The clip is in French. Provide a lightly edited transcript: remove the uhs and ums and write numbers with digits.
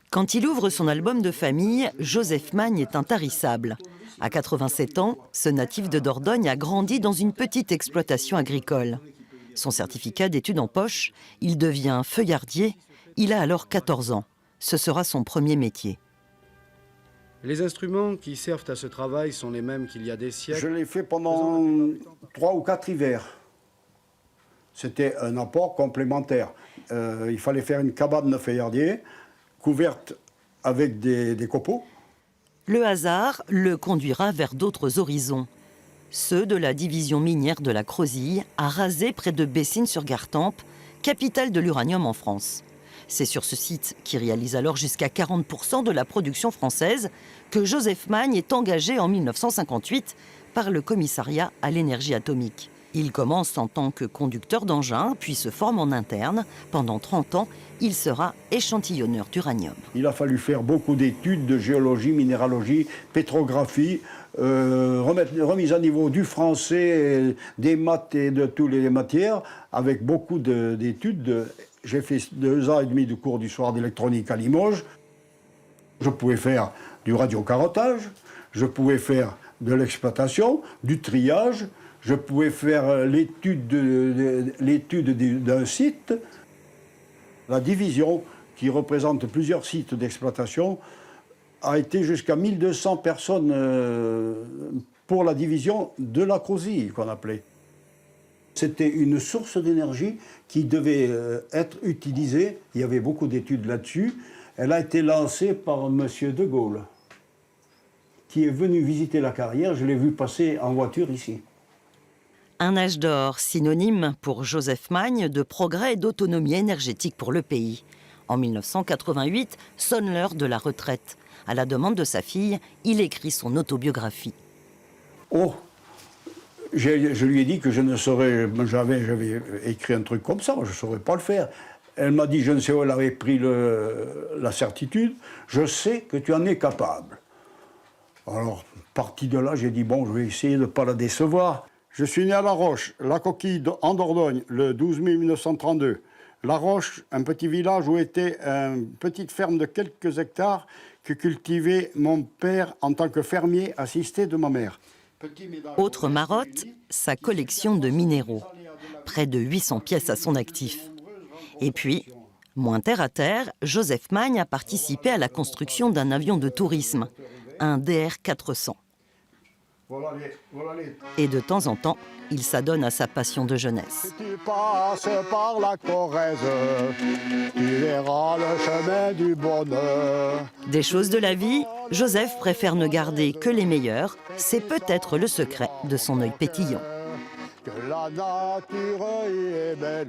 Quand il ouvre son album de famille, Joseph Magne est intarissable. À 87 ans, ce natif de Dordogne a grandi dans une petite exploitation agricole. Son certificat d'études en poche, il devient feuillardier. Il a alors 14 ans. Ce sera son premier métier. Les instruments qui servent à ce travail sont les mêmes qu'il y a des siècles. Je l'ai fait pendant 3 ou 4 hivers. C'était un apport complémentaire. Il fallait faire une cabane de feuillardier, couverte avec des copeaux. Le hasard le conduira vers d'autres horizons. Ceux de la division minière de la Crozille, à raser près de Bessines-sur-Gartempe, capitale de l'uranium en France. C'est sur ce site, qui réalise alors jusqu'à 40% de la production française, que Joseph Magne est engagé en 1958 par le commissariat à l'énergie atomique. Il commence en tant que conducteur d'engin, puis se forme en interne. Pendant 30 ans, il sera échantillonneur d'uranium. Il a fallu faire beaucoup d'études de géologie, minéralogie, pétrographie, remise à niveau du français, des maths et de toutes les matières, avec beaucoup d'études. J'ai fait 2 ans et demi de cours du soir d'électronique à Limoges. Je pouvais faire du radiocarottage, je pouvais faire de l'exploitation, du triage, je pouvais faire l'étude d'un site. La division, qui représente plusieurs sites d'exploitation, a été jusqu'à 1200 personnes pour la division de la Crozille, qu'on appelait. C'était une source d'énergie qui devait être utilisée. Il y avait beaucoup d'études là-dessus. Elle a été lancée par M. de Gaulle, qui est venu visiter la carrière. Je l'ai vu passer en voiture ici. Un âge d'or, synonyme pour Joseph Magne de progrès et d'autonomie énergétique pour le pays. En 1988, sonne l'heure de la retraite. À la demande de sa fille, il écrit son autobiographie. Oh, je lui ai dit que je ne saurais, j'avais écrit un truc comme ça, je ne saurais pas le faire. Elle m'a dit, je ne sais où elle avait pris la certitude, je sais que tu en es capable. Alors, parti de là, j'ai dit, bon, je vais essayer de ne pas la décevoir. Je suis né à La Roche, la Coquille, en Dordogne, le 12 mai 1932. La Roche, un petit village où était une petite ferme de quelques hectares que cultivait mon père en tant que fermier assisté de ma mère. Autre marotte, sa collection de minéraux. Près de 800 pièces à son actif. Et puis, moins terre à terre, Joseph Magne a participé à la construction d'un avion de tourisme, un DR-400. Et de temps en temps, il s'adonne à sa passion de jeunesse. Si tu passes par la Corrèze, tu verras le chemin du bonheur. Des choses de la vie, Joseph préfère ne garder que les meilleures. C'est peut-être le secret de son œil pétillant. Que la nature y est belle.